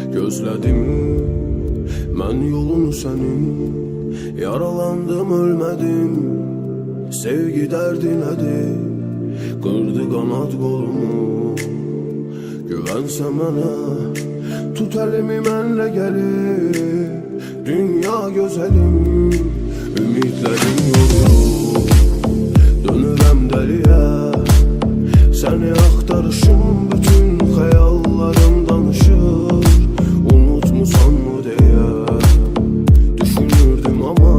Gözlədim mən yolunu sənin, yaralandım ölmədim. Sevgi dərdi nədir, qırdı qanad qolumu. Güvənsə mənə, tut əlimi mənlə gəlib. Dünya gözəlim, ümidlərim yolu. Dönürəm dəliyə, səni axtarışım, bütün xəyallarım danışır. Unutmusanmı deyə düşünürdüm, amma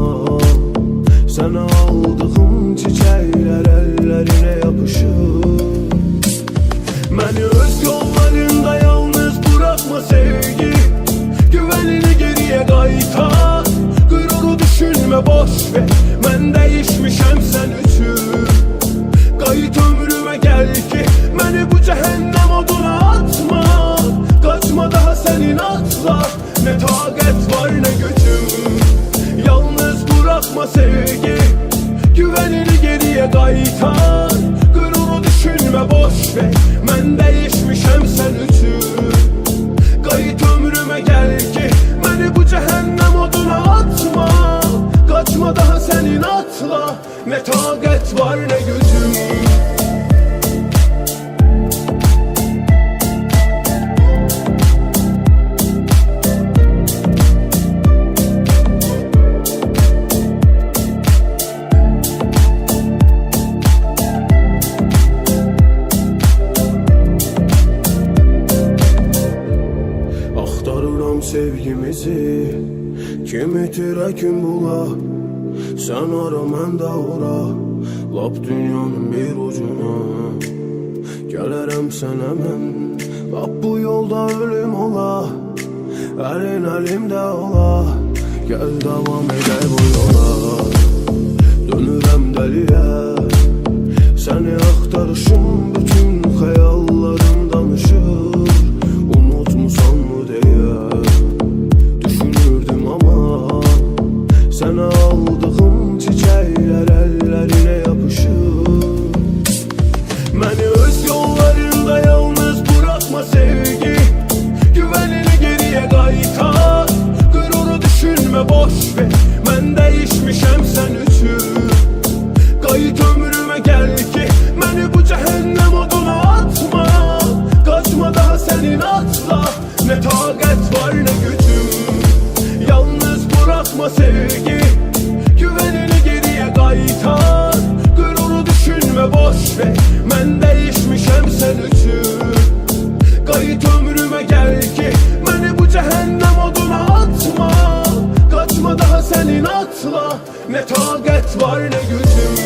sənə aldığım çiçəklər əllərinə yapışır. Məni öz yollarında yalnız bırakma sevgi, güvenini geriye qaytar. Qüruru düşünmə, boş ver, mən dəyişmişəm sən üçün. Qayıt ömrümə gəl ki, məni bu cəhənnəm oduna atma. Qaçma daha sənin atla, nə taqət var nə gücüm. Yalnız bırakma sevgi, güvenini geriye qaytar. Qüruru düşünmə, boş ver, mən dəyişmişəm sən üçün. Qayıt ömrümə gəl ki, məni bu cəhənnəm oduna atma. Qaçma daha sənin atla, nə taqət var nə gücüm. Axtarıram sevgimizi, kim itirə kim bula. Sən ara mən də ora, lap dünyanın bir ucuna. Gələrəm sənə mən, lap bu yolda ölüm ola. Əlin əlimdə ola, gəl davam edək bu yola. Dönürəm dəliyə, səni axtarışım, bütün xəyallarım danışır. Unutmusanmı deyə düşünürdüm, amma sənə aldığım çiçəklər əllərinə yapışır. Məni öz yollarında yalnız bırakma sevgi, güvenini geriye qaytar. Qüruru düşünmə, boş ver, mən dəyişmişəm sən üçün. Qayıt ömrümə gəl ki, məni bu cəhənnəm oduna atma. Qaçma daha sənin atla, nə taqət var nə gücüm. Yalnız bırakma sevgi, güvenini geriye qaytar. Qüruru düşünmə, boş ver, mən dəyişmişəm sən üçün. Qayıt ömrümə gəl ki, məni bu cəhənnəm oduna atma. Qaçma daha sənin atla, nə taqət var nə gücüm.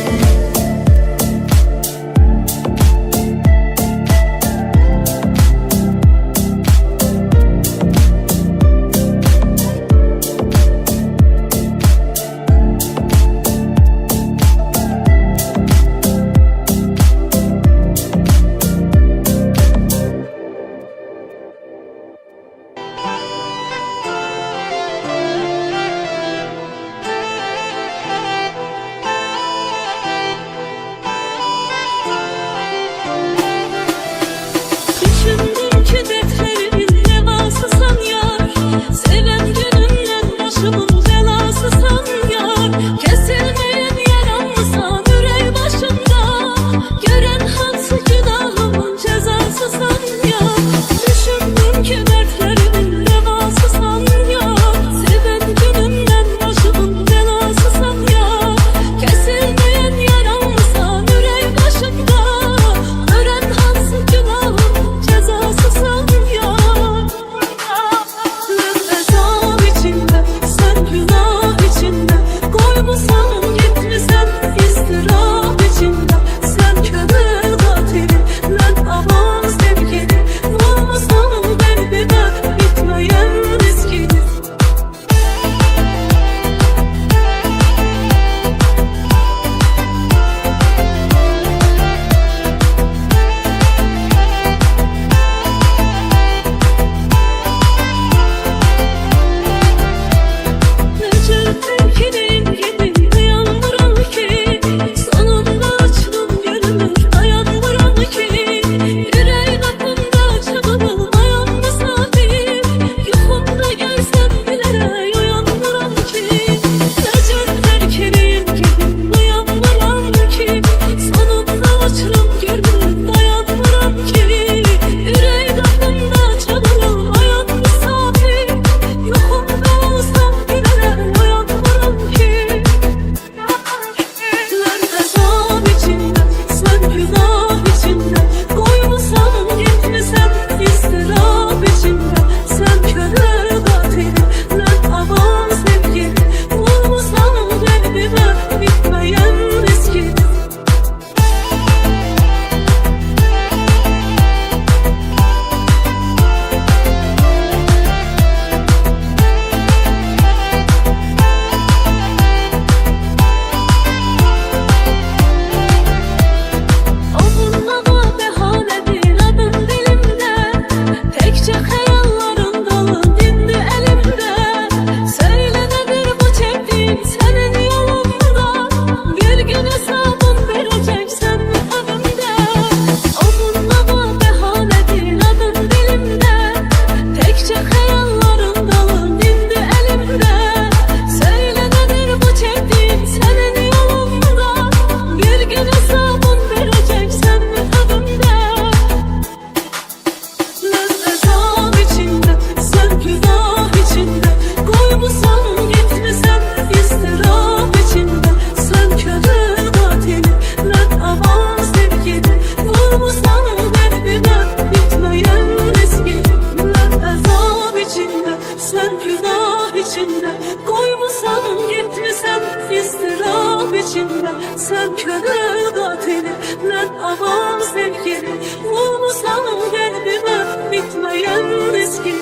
içinde. Koymusan gitmişsen ıstırap içinde. Sen köle katili lan aman sevgili. Vurmusan kalbime bitmeyen riski.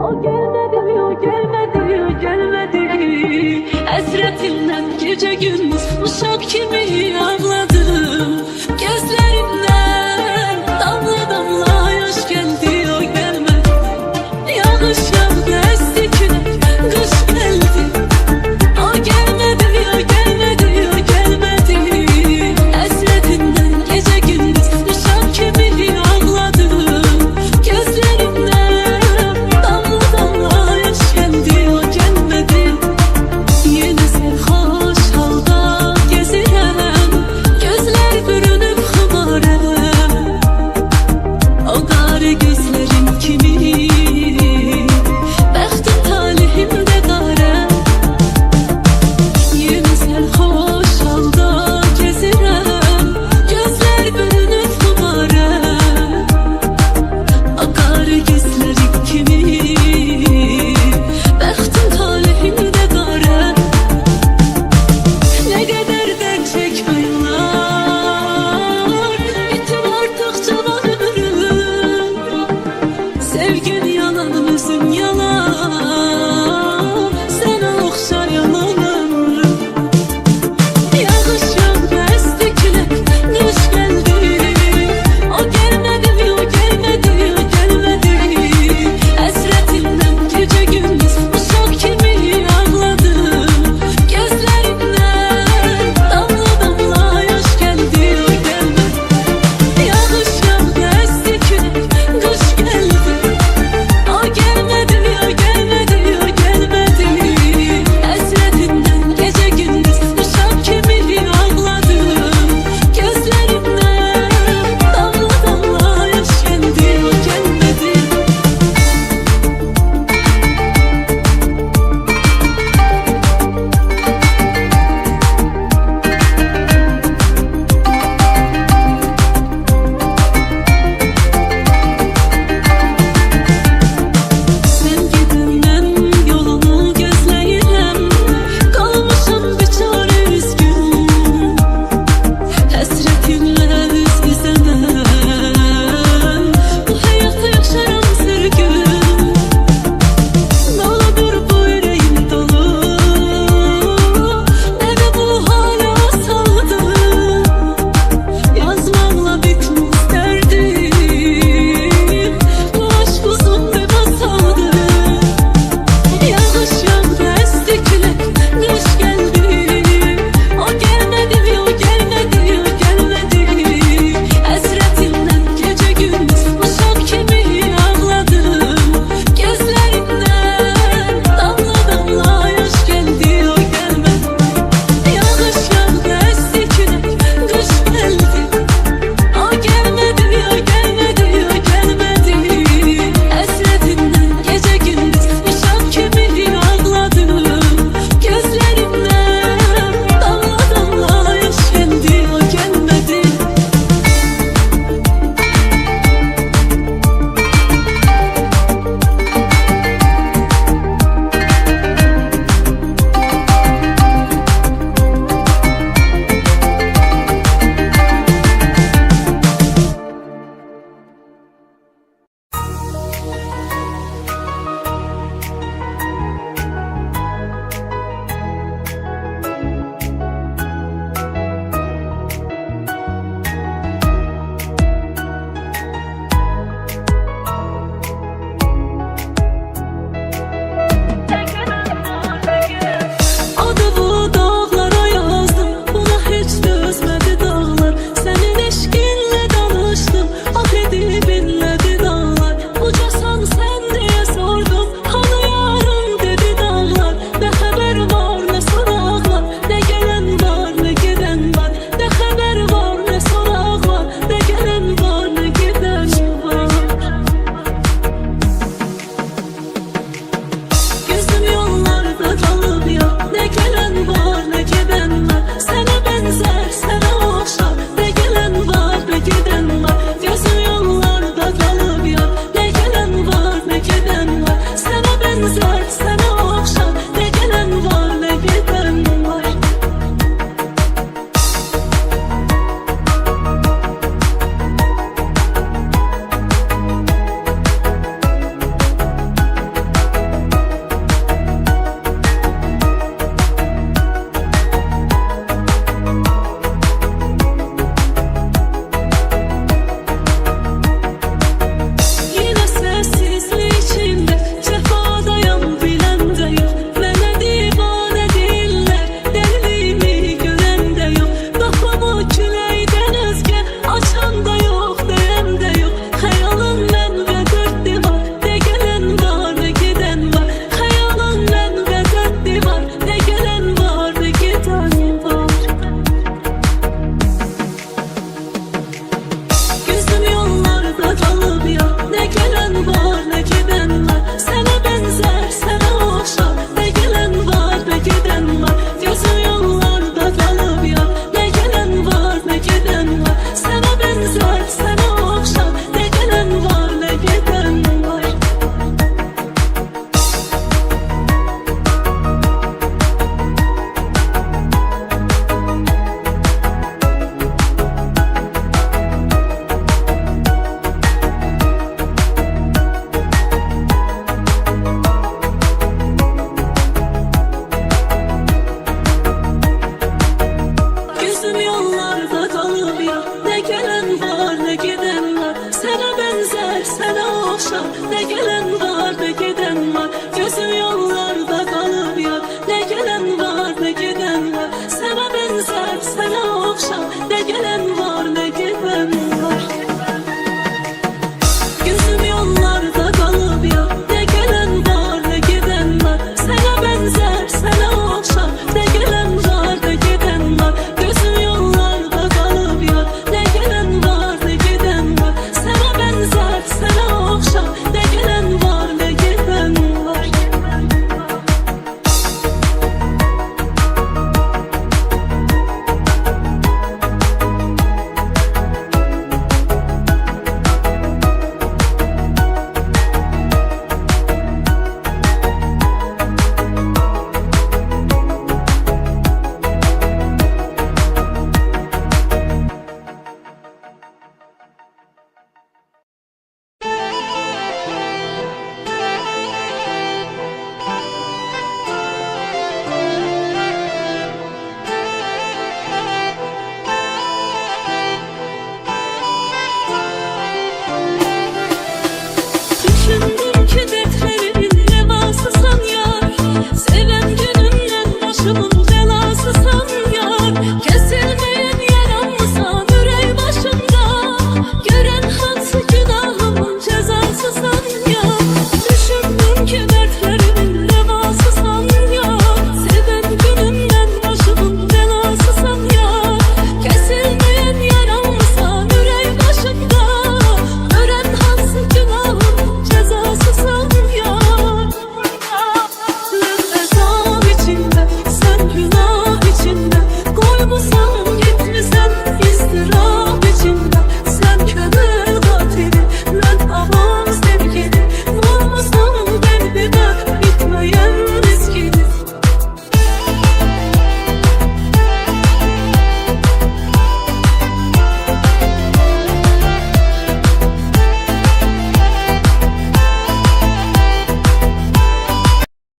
O gelmedi, o gelmedi, o gelmedi. Hasretinden gece gündüz uşak kimi